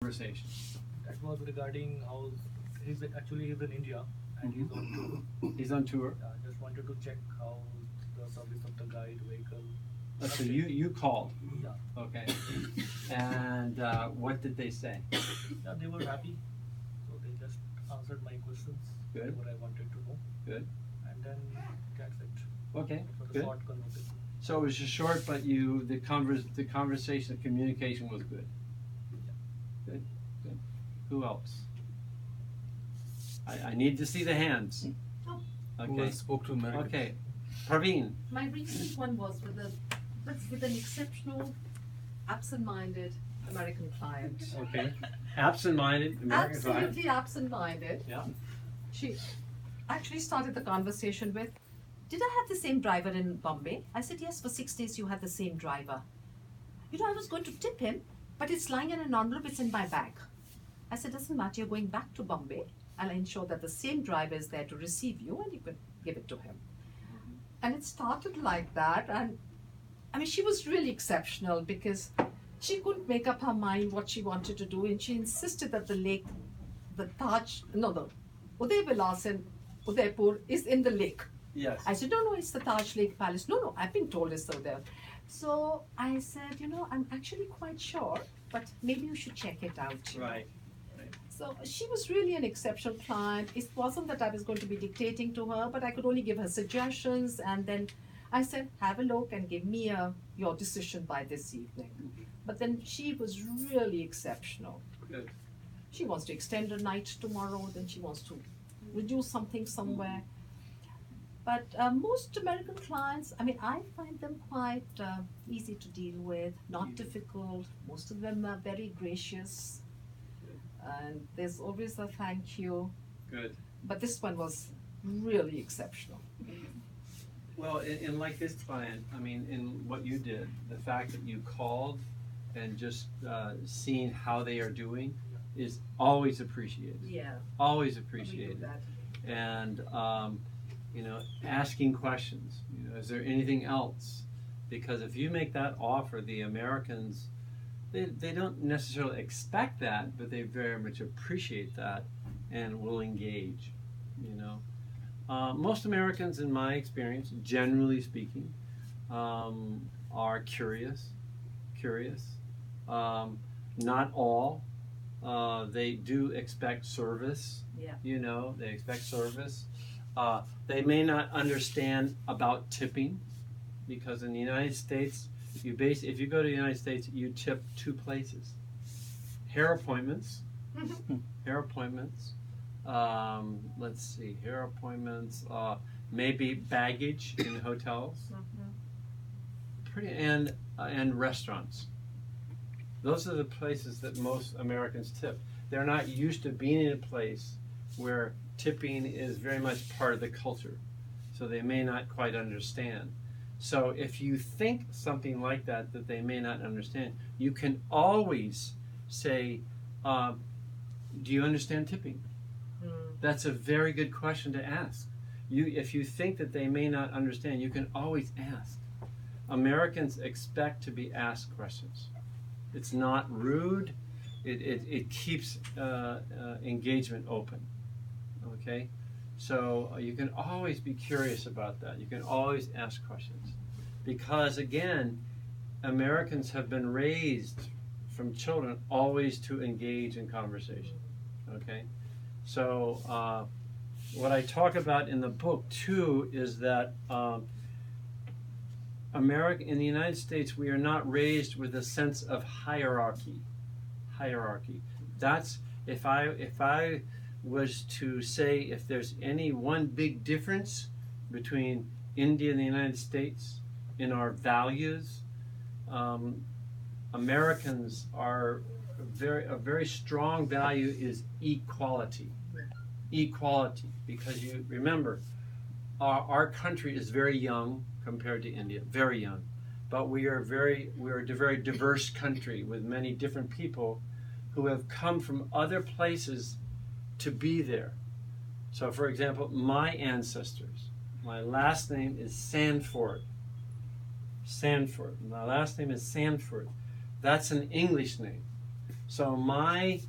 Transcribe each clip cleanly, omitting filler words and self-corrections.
conversation? That was regarding how he's in India and he's on tour. He's on tour. Just wanted to check how the service of the guide vehicle. So you called. Yeah. Okay. And what did they say? Yeah, they were happy. So they just answered my questions. Good. What I wanted to know. Good. And then that's it. Okay. It was a Good. short conversation. So it was just short, but the conversation, the communication was good. Yeah. Good. Good. Who else? I need to see the hands. Oh. Okay. Who spoke to Americans? Okay. Praveen. My recent one was with an exceptional, absent-minded American client. Okay. Absent-minded American client. Absolutely absent-minded. Yeah. She actually started the conversation with, "Did I have the same driver in Bombay?" I said, "Yes, for 6 days you had the same driver." "You know, I was going to tip him, but it's lying in an envelope, it's in my bag." I said, "Doesn't matter, you're going back to Bombay. I'll ensure that the same driver is there to receive you and you can give it to him." And it started like that, and I mean, she was really exceptional because she couldn't make up her mind what she wanted to do, and she insisted that the Uday Vilas in Udaipur is in the lake. Yes. I said, no, it's the Taj Lake Palace. No, I've been told it's over there. So I said, I'm actually quite sure, but maybe you should check it out. Right. So she was really an exceptional client. It wasn't that I was going to be dictating to her, but I could only give her suggestions. And then I said, have a look and give me your decision by this evening. But then she was really exceptional. Good. She wants to extend her night tomorrow, then she wants to reduce something somewhere. But most American clients, I mean, I find them quite easy to deal with, not difficult. Most of them are very gracious. And there's always a thank you. Good. But this one was really exceptional. Well, in like this client, I mean, in what you did, the fact that you called and just seeing how they are doing is always appreciated. Yeah. Always appreciated. And asking questions. Is there anything else? Because if you make that offer, the Americans, they don't necessarily expect that, but they very much appreciate that and will engage. Most Americans, in my experience, generally speaking, are curious. Not all. They do expect service. Yeah. They expect service. They may not understand about tipping, because in the United States, if you go to the United States, you tip two places: hair appointments. Let's see, hair appointments. Maybe baggage in hotels. And restaurants. Those are the places that most Americans tip. They're not used to being in a place where tipping is very much part of the culture, so they may not quite understand. So if you think something like that they may not understand, you can always say, do you understand tipping? That's a very good question to ask. If you think that they may not understand, you can always ask. Americans expect to be asked questions. It's not rude. It keeps engagement open. Okay? So you can always be curious about that. You can always ask questions. Because again, Americans have been raised from children always to engage in conversation. Okay? So what I talk about in the book too is that in the United States, we are not raised with a sense of hierarchy. That's if I was to say if there's any one big difference between India and the United States in our values, Americans are a very strong value is equality. Equality, because you remember, our country is very young compared to India, very young, but we are a very diverse country with many different people who have come from other places to be there. So, for example, my ancestors, my last name is Sanford. My last name is Sanford. That's an English name. So my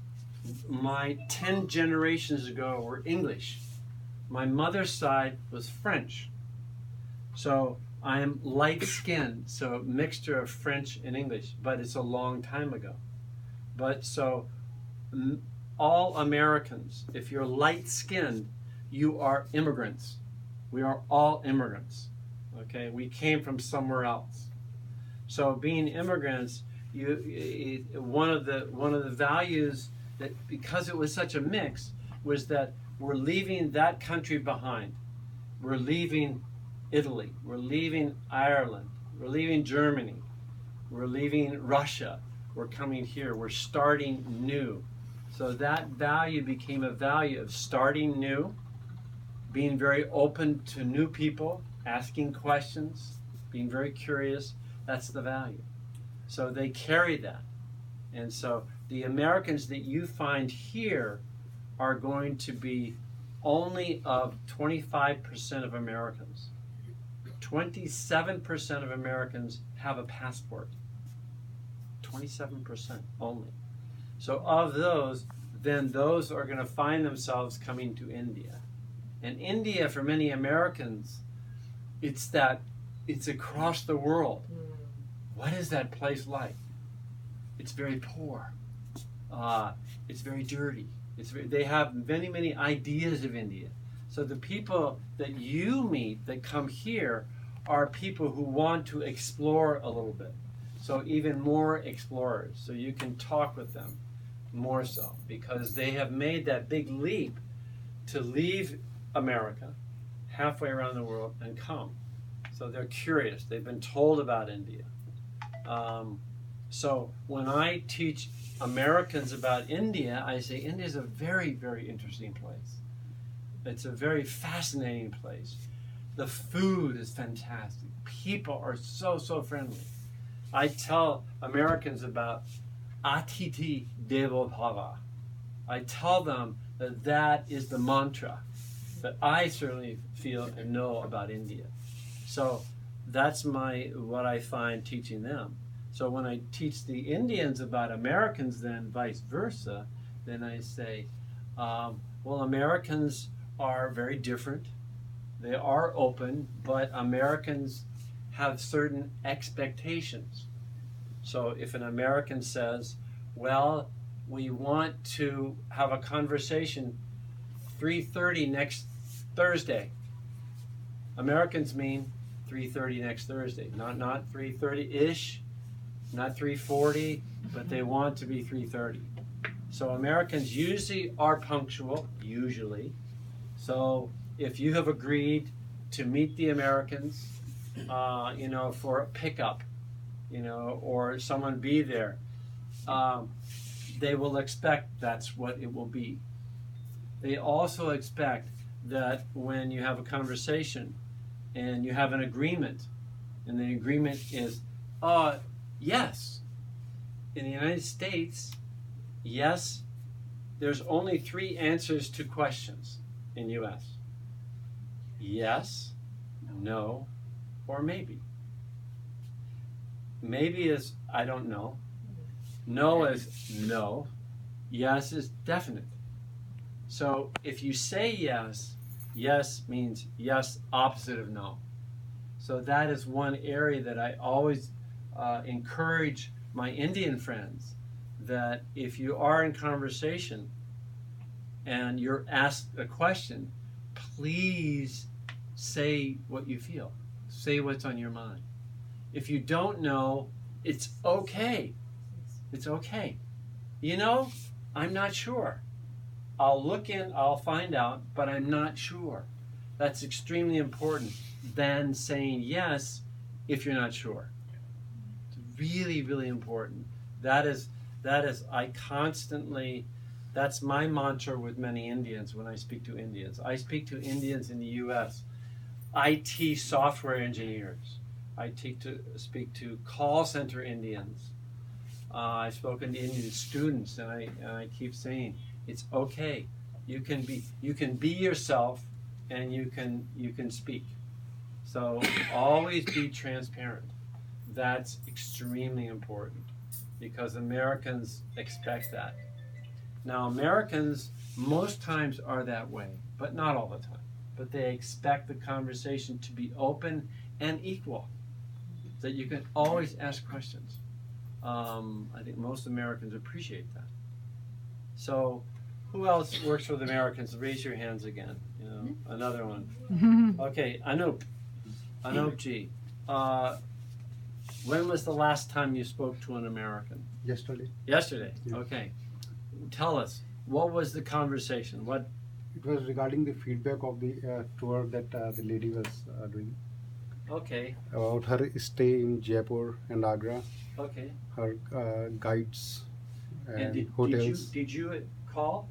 10 generations ago were English. My mother's side was French. So I am light-skinned, so a mixture of French and English, but it's a long time ago. But so all Americans, if you're light-skinned, you are immigrants. We are all immigrants. Okay, we came from somewhere else. So being immigrants, one of the values that, because it was such a mix, was that we're leaving that country behind. We're leaving Italy. We're leaving Ireland. We're leaving Germany. We're leaving Russia. We're coming here. We're starting new. So that value became a value of starting new, being very open to new people, asking questions, being very curious. That's the value. So they carry that. And so the Americans that you find here are going to be only of 25% of Americans. 27% of Americans have a passport. 27% only. So of those, then those are going to find themselves coming to India. And India, for many Americans, it's across the world. What is that place like? It's very poor. It's very dirty. They have many, many ideas of India. So the people that you meet that come here are people who want to explore a little bit. So even more explorers. So you can talk with them more so, because they have made that big leap to leave America halfway around the world and come. So they're curious. They've been told about India. So when I teach Americans about India, I say India is a very, very interesting place. It's a very fascinating place. The food is fantastic. People are so, so friendly. I tell Americans about Atiti Devo Bhava. I tell them that that is the mantra that I certainly feel and know about India. So that's what I find teaching them. So when I teach the Indians about Americans, then vice versa, then I say, well, Americans are very different. They are open, but Americans have certain expectations. So if an American says, well, we want to have a conversation 3:30 next Thursday. Americans mean 3:30 next Thursday, not 3:30-ish, not 3:40, but they want to be 3:30. So Americans usually are punctual, usually. So if you have agreed to meet the Americans, for a pickup, or someone be there, they will expect that's what it will be. They also expect that when you have a conversation and you have an agreement, and the agreement is, yes. In the United States, yes, there's only 3 answers to questions in U.S. Yes, no, or maybe. Maybe is I don't know. No is no. Yes is definite. So if you say yes, yes means yes, opposite of no. So that is one area that I always encourage my Indian friends, that if you are in conversation and you're asked a question, please say what you feel. Say what's on your mind. If you don't know, it's okay. It's okay. I'm not sure. I'll look in, I'll find out, but I'm not sure. That's extremely important than saying yes if you're not sure. It's really, really important. That's my mantra with many Indians when I speak to Indians. I speak to Indians in the U.S., IT software engineers. I speak to call center Indians. I've spoken to Indian students, and I keep saying, it's okay. You can be yourself, and you can speak. So always be transparent. That's extremely important. because Americans expect that. Now, Americans most times are that way, but not all the time. But they expect the conversation to be open and equal, that you can always ask questions. I think most Americans appreciate that. So, who else works with Americans? Raise your hands again. You know, another one. Okay, Anup G. When was the last time you spoke to an American? Yesterday. Yesterday. Yeah. Okay. Tell us, what was the conversation? What? It was regarding the feedback of the tour that the lady was doing Okay. about her stay in Jaipur and Agra, Okay. her guides and Did hotels. you call?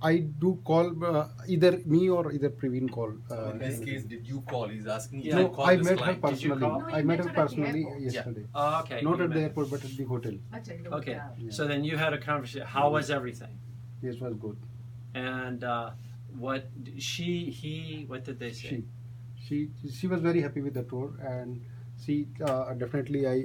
I do call either me or either Praveen call. In this case, did you call? He's asking Yeah. you No, to call I this met her client. Did you personally. call? No, I you met met her her at the personally airport. yesterday. Oh, okay. Not you at the met- airport, but at the hotel. Okay. Yeah. So then you had a conversation. How was everything? Yes, was good. And what what did they say? She was very happy with the tour, and she definitely I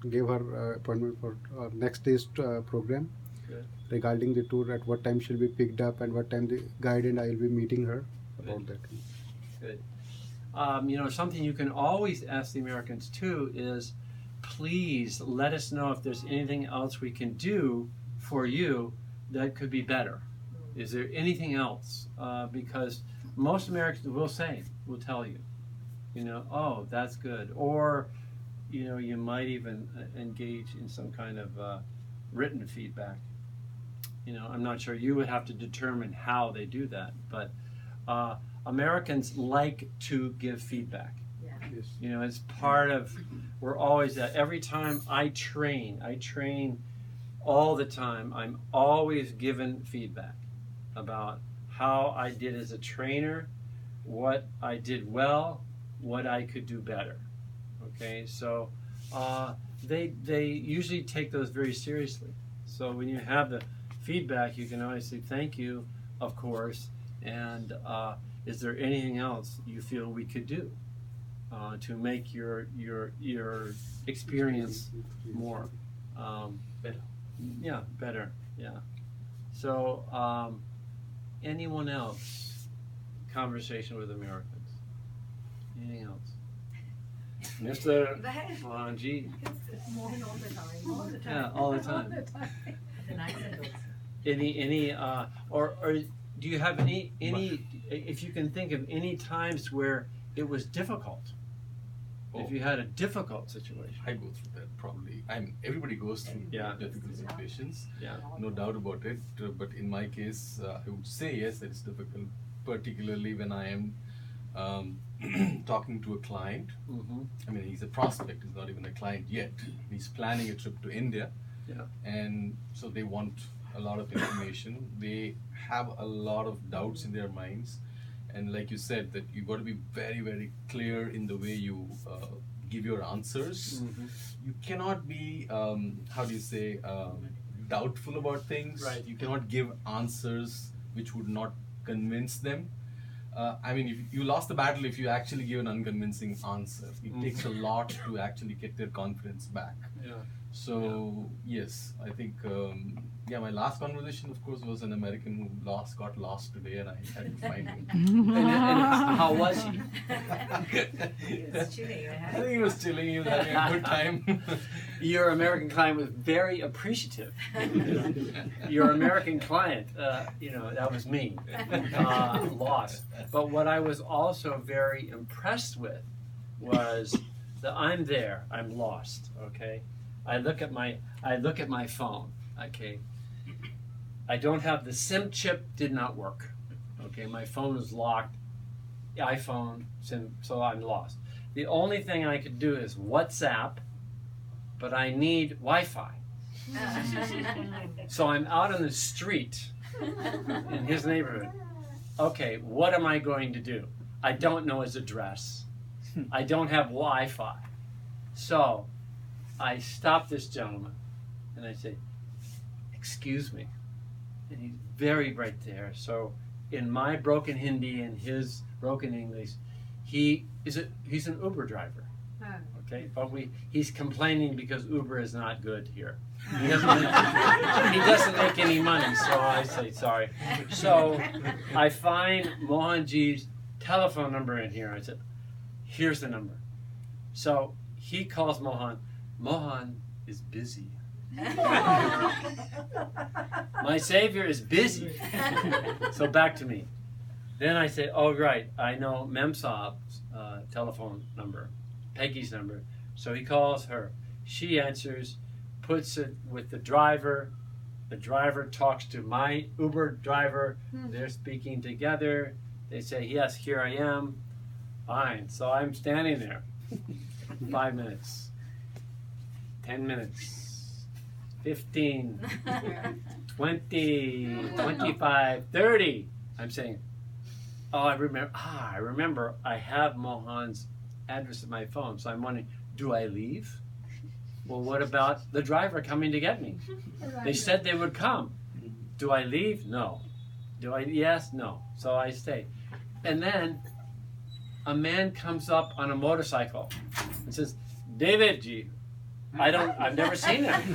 gave her appointment for next day's program. Good. Regarding the tour, at what time she'll be picked up and what time the guide and I will be meeting her about that. Good. You know, something you can always ask the Americans too is, please let us know if there's anything else we can do for you that could be better. Is there anything else? Because most Americans will tell you, you know, oh, that's good. Or, you know, you might even engage in some kind of written feedback. You know, I'm not sure. You would have to determine how they do that. But Americans like to give feedback. Yes. You know, it's part of, we're always at, every time I train all the time. I'm always given feedback about how I did as a trainer, what I did well, what I could do better. Okay, so they usually take those very seriously. So when you have the feedback, you can always say thank you, of course, and is there anything else you feel we could do to make your experience more Better. yeah, better, yeah. So anyone else conversation with Americans? Anything else? Mr. Wanji. Yeah, all the time. Any or do you have any if you can think of any times where it was difficult? If you had a difficult situation. I go through that probably. Everybody goes through Yeah. difficult situations, Yeah. no doubt about it. But in my case, I would say yes, it's difficult, particularly when I am talking to a client. Mm-hmm. I mean, he's a prospect. He's not even a client yet. He's planning a trip to India, Yeah. and so they want a lot of information. They have a lot of doubts in their minds. And like you said, that you got to be very, very clear in the way you give your answers. Mm-hmm. You cannot be, how do you say, doubtful about things. Right. You cannot give answers which would not convince them. I mean, if you lost the battle if you actually give an unconvincing answer. It takes a lot to actually get their confidence back. Yeah. So yes, I think my last conversation, of course, was an American who got lost today, and I had to find him. And how was he? I think he was chilling. He was having a good time. Your American client was very appreciative. Your American client, that was me, lost. But what I was also very impressed with was that I'm there, I'm lost. Okay, I look at my phone. Okay, I don't have the SIM chip. Did not work. Okay, my phone is locked. iPhone SIM, so I'm lost. The only thing I could do is WhatsApp, but I need Wi-Fi. So I'm out on the street in his neighborhood. Okay, what am I going to do? I don't know his address. I don't have Wi-Fi. So I stop this gentleman and I say, "Excuse me." And he's very right there. So in my broken Hindi and his broken English, he's an Uber driver. Okay, but he's complaining because Uber is not good here. He doesn't make any money, so I say sorry. So I find Mohanji's telephone number in here. I said, here's the number. So he calls Mohan. Mohan is busy. My savior is busy. So back to me. Then I say, oh right, I know Memsaab's telephone number, Peggy's number. So he calls her. She answers, puts it with the driver. The driver talks to my Uber driver. They're speaking together. They say, yes, here I am. Fine. So I'm standing there. 5 minutes. 10 minutes. 15. 20. 25. 30. I'm saying, oh, I remember I have Mohan's address in my phone. So I'm wondering, do I leave? Well, what about the driver coming to get me? They said they would come. Do I leave? No. Do I? Yes, no. So I stay. And then a man comes up on a motorcycle and says, David G, I've never seen him.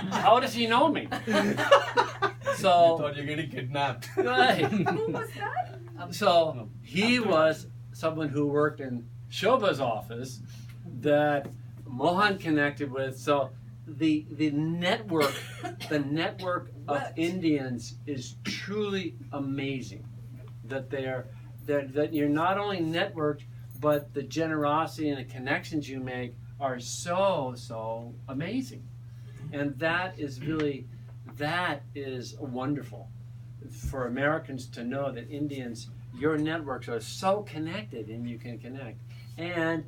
How does he know me? So I thought you're getting kidnapped. Right. Who was that? So he was someone who worked in Shobha's office that Mohan connected with. So the network of Indians is truly amazing. That you're not only networked, but the generosity and the connections you make are so amazing. And that is wonderful for Americans to know that Indians, your networks are so connected and you can connect. And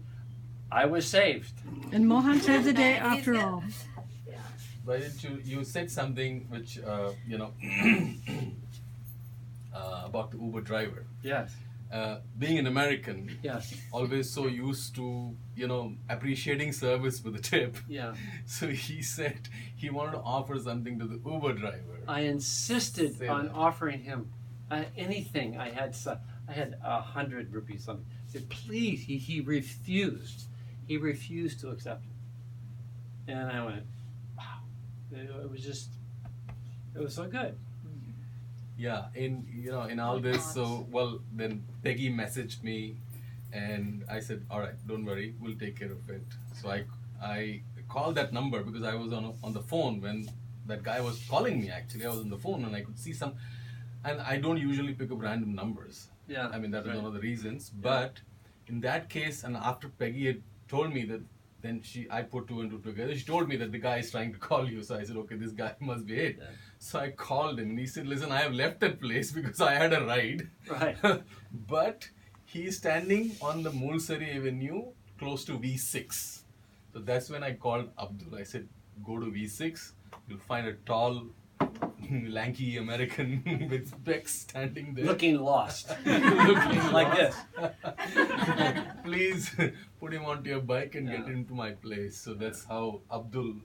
I was saved. And Mohan saved the day after all. Why didn't you said something which about the Uber driver. Yes. Being an American, Yes. always so used to appreciating service with a tip. Yeah. So he said he wanted to offer something to the Uber driver. I insisted Say on that. offering him anything. I had 100 rupees. Something. I said, please. He refused. He refused to accept it. And I went, wow. It was so good. Yeah, in all this, so then Peggy messaged me, and I said, all right, don't worry, we'll take care of it. So I called that number because I was on the phone when that guy was calling me. Actually, I was on the phone and I could see some, and I don't usually pick up random numbers. Yeah. I mean that was right. one of the reasons. But in that case, and after Peggy had told me that, then I put two and two together. She told me that the guy is trying to call you. So I said, okay, this guy must be it. Yeah. So I called him and he said, listen, I have left that place because I had a ride. Right. But he is standing on the Mulsari Avenue close to V6. So that's when I called Abdul. I said, go to V6. You'll find a tall, lanky American with specs standing there. Looking lost. Looking Like lost. this. Please put him onto your bike and get Yeah. him to my place. So that's how Abdul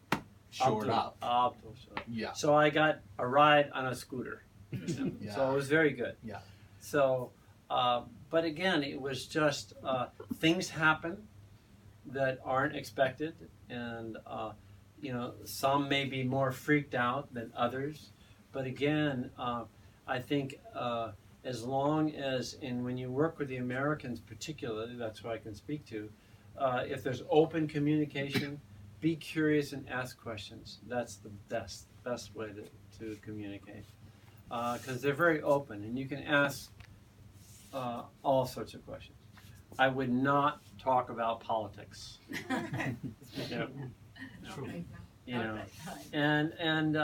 showed up. Abdul showed up. Yeah. So I got a ride on a scooter. Yeah. So it was very good. Yeah. So, but again, it was just things happen that aren't expected, and some may be more freaked out than others. But again, I think as long as, and when you work with the Americans particularly, that's what I can speak to, if there's open communication, be curious and ask questions. That's the best way to communicate. Because they're very open, and you can ask all sorts of questions. I would not talk about politics. True. And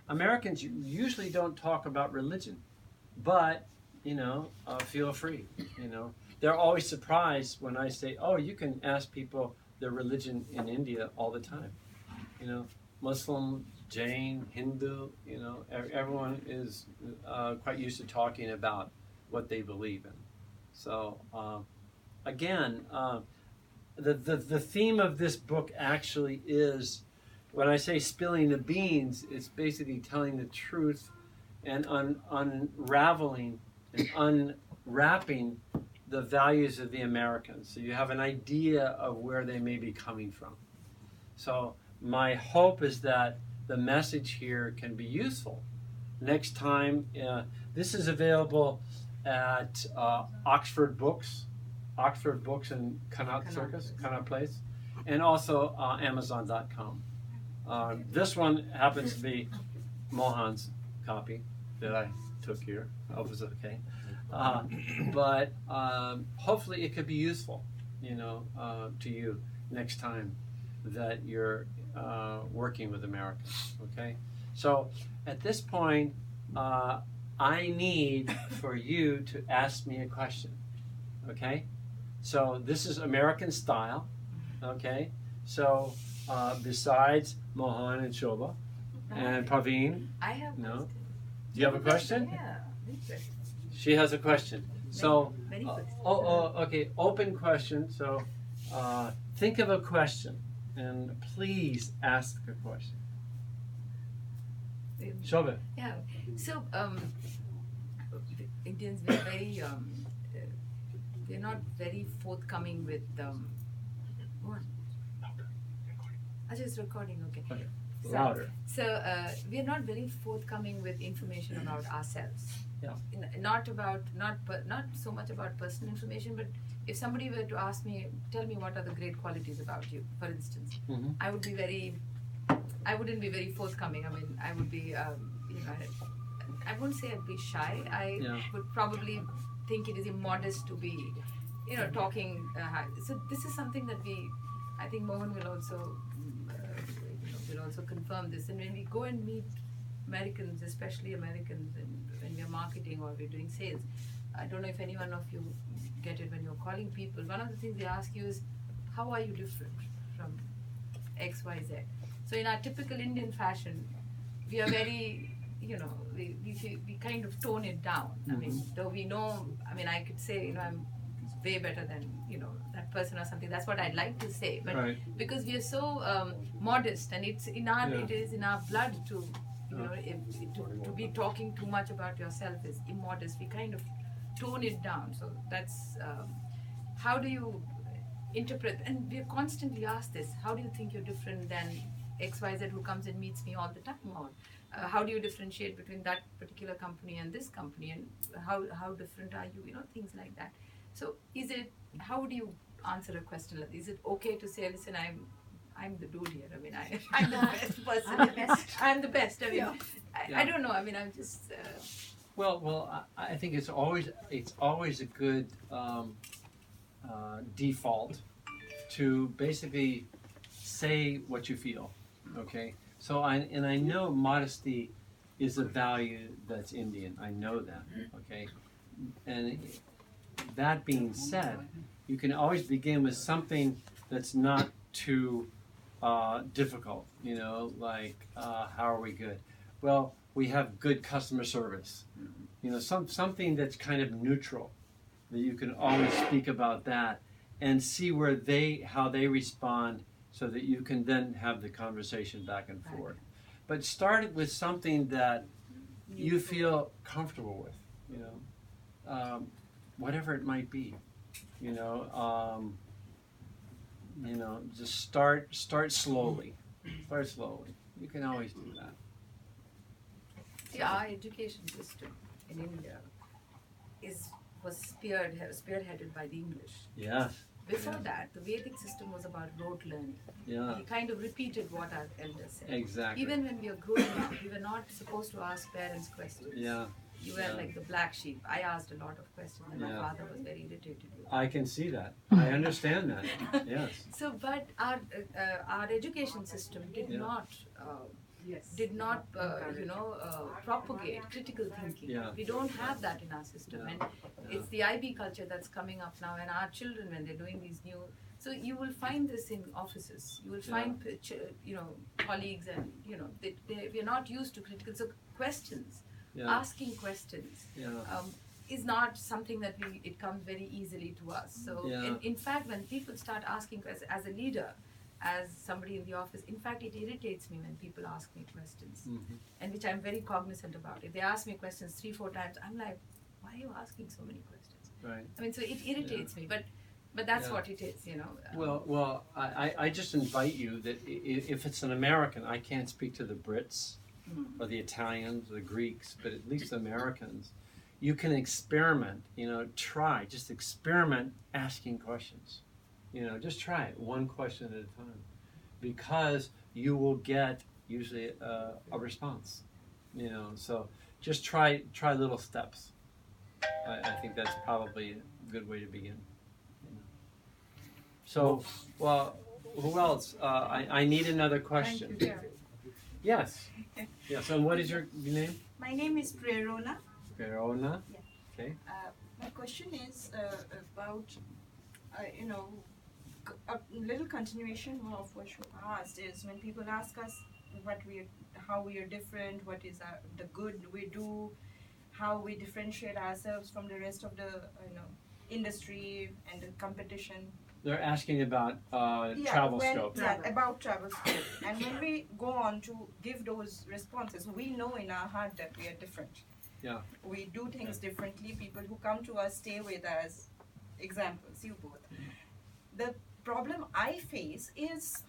Americans usually don't talk about religion, but feel free. They're always surprised when I say, "Oh, you can ask people their religion in India all the time." Muslim, Jain, Hindu. Everyone is quite used to talking about what they believe in. So again, the theme of this book actually is, when I say spilling the beans, it's basically telling the truth and unraveling and unwrapping the values of the Americans, so you have an idea of where they may be coming from. So my hope is that the message here can be useful. Next time, this is available at Oxford Books and Connaught Circus, Connaught Place, and also Amazon.com. This one happens to be Mohan's copy that I took here. I hope it's okay. But hopefully it could be useful, to you next time that you're working with Americans. Okay. So at this point, I need for you to ask me a question. Okay. So this is American style. Okay. So besides Mohan and Shobha and Praveen, I have no. question. Do you have a question? Yeah, big question. She has a question. So, Many questions. okay, open question. So, think of a question and please ask a question. Shobha. Yeah. So, Indians were very, we're not very forthcoming with, what? It's recording, okay. Okay. So- Louder. So we are not very forthcoming with information about ourselves. Yeah. Not so much about personal information, but if somebody were to ask me, tell me what are the great qualities about you, for instance, Mhm. I wouldn't be very forthcoming. I mean, I would be, I wouldn't say I'd be shy. I Yeah. would probably think it is immodest to be, talking high. So this is something that I think Mohan will also confirm this. And when we go and meet Americans, especially Americans, and when we're marketing or we're doing sales, I don't know if any one of you get it when you're calling people. One of the things they ask you is, how are you different from X, Y, Z? So in our typical Indian fashion, we are very, we kind of tone it down. I mean, though we know, I could say, I'm way better than, that person or something. That's what I'd like to say. But Right. because we are so modest, and it is in our blood to, to be talking too much about yourself is immodest. We kind of tone it down. So that's, how do you interpret, and we're constantly asked this, how do you think you're different than XYZ who comes and meets me all the time? Or how do you differentiate between that particular company and this company, and how different are you? Things like that. So how do you answer a question like this? Is it okay to say, listen, I'm the dude here. I'm the best person. I'm the best. I'm the best. I Yeah. don't know. I'm just. Well, I think it's always a good default to basically say what you feel. Okay. So I know modesty is a value that's Indian. I know that. Okay. And that being said, you can always begin with something that's not too difficult. Like how are we good? Well, we have good customer service. Something that's kind of neutral, that you can always speak about that and see how they respond, so that you can then have the conversation back and forth. But start it with something that you feel comfortable with. Whatever it might be. Just start slowly. Start slowly. You can always do that. See, our education system in India was spearheaded by the English. Yes. Before that, the Vedic system was about rote learning. Yeah. We kind of repeated what our elders said. Exactly. Even when we were growing up, we were not supposed to ask parents questions. Yeah. You were like the black sheep. I asked a lot of questions, and my Yeah. father was very irritated with me. I can see that. I understand that. Yes. So, but our education system did Yeah. not propagate critical thinking. Yeah. We don't have that in our system, Yeah. and it's the IB culture that's coming up now. And our children, when they're doing these new, so you will find this in offices. You will find colleagues, and we are not used to critical. So questions, Yeah. asking questions. Yeah. Is not something that it comes very easily to us. So Yeah. in fact, when people start asking questions as a leader, as somebody in the office, in fact, it irritates me when people ask me questions, and which I'm very cognizant about. If they ask me questions 3-4 times, I'm like, why are you asking so many questions? Right. I mean, so it irritates me, but that's Yeah. what it is, you know. Well, I just invite you that if it's an American, I can't speak to the Brits or the Italians or the Greeks, but at least Americans, you can experiment, just experiment asking questions. Just try it one question at a time, because you will get usually a response. So just try little steps. I think that's probably a good way to begin. So, well, who else? I need another question. Thank you. Yes. Yes. And what is your name? My name is Prerona. Verona. Yeah. Okay. My question is about, a little continuation of what you asked is when people ask us how we are different, what is the good we do, how we differentiate ourselves from the rest of the industry and the competition. They're asking about travel scope. Yeah, about travel scope. And when we go on to give those responses, we know in our heart that we are different. Yeah. We do things differently. People who come to us stay with us. Examples, you both. The problem I face is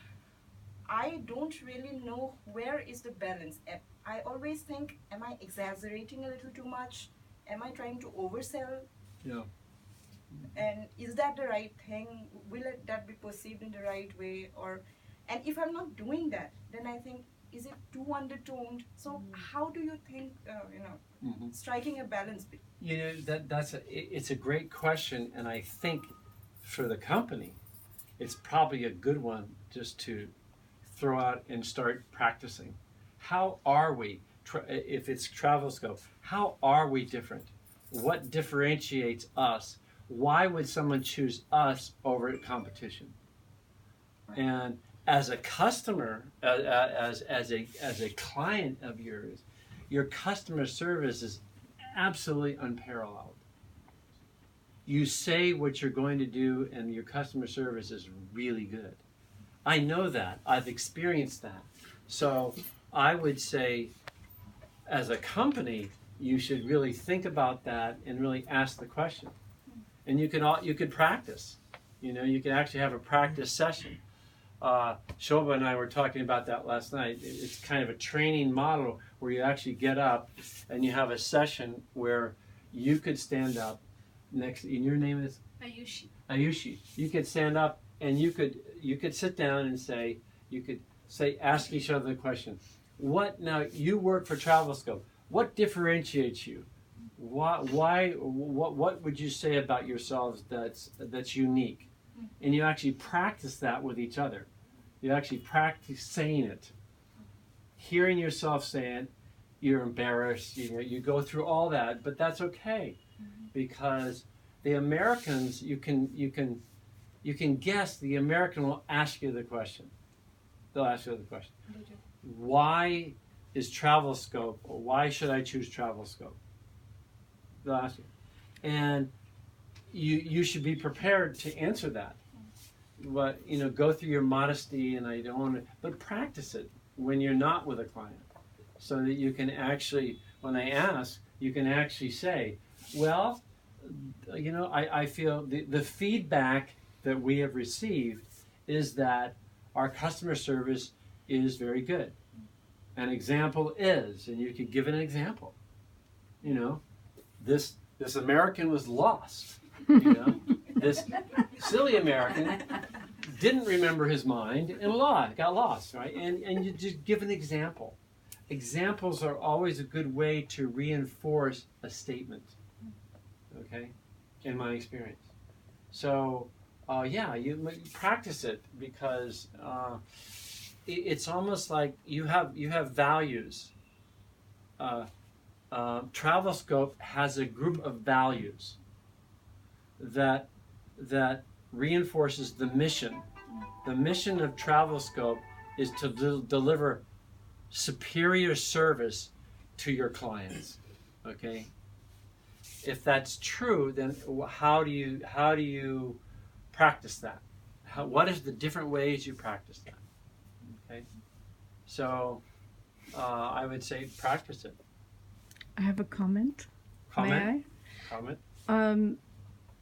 I don't really know where is the balance. I always think, am I exaggerating a little too much? Am I trying to oversell? Yeah. And is that the right thing? Will that be perceived in the right way? And if I'm not doing that, then I think, is it too undertoned? So how do you think, striking a balance? It's a great question, and I think for the company, it's probably a good one just to throw out and start practicing. How are we, if it's travel scope, how are we different? What differentiates us? Why would someone choose us over competition? And as a customer, as a client of yours, your customer service is absolutely unparalleled. You say what you're going to do, and your customer service is really good. I know that. I've experienced that. So I would say, as a company, you should really think about that and really ask the question. And you could practice. You can actually have a practice session. Shobha and I were talking about that last night. It's kind of a training model where you actually get up and you have a session where you could stand up next. And your name is Ayushi. You could stand up and you could sit down and ask each other the question. Now you work for TravelScope. What differentiates you? What would you say about yourselves that's unique? And you actually practice that with each other. You actually practice saying it, hearing yourself say it. You're embarrassed. You go through all that, but that's okay, because the Americans, you can guess the American will ask you the question. They'll ask you the question. Why is TravelScope, or why should I choose TravelScope? They'll ask you. And you should be prepared to answer that. But, go through your modesty, and I don't want to, but practice it when you're not with a client, so that you can actually, when they ask, you can actually say, well, I feel the feedback that we have received is that our customer service is very good. An example is, and you could give an example, this American was lost, this silly American didn't remember his mind and got lost, right? And you just give an example. Examples are always a good way to reinforce a statement, okay, in my experience. So, you practice it, because it's almost like you have values. TravelScope has a group of values that reinforces the mission. The mission of TravelScope is to deliver superior service to your clients. Okay. If that's true, then how do you practice that? What is the different ways you practice that? Okay. So I would say practice it. I have a comment. Comment. May Comment. I?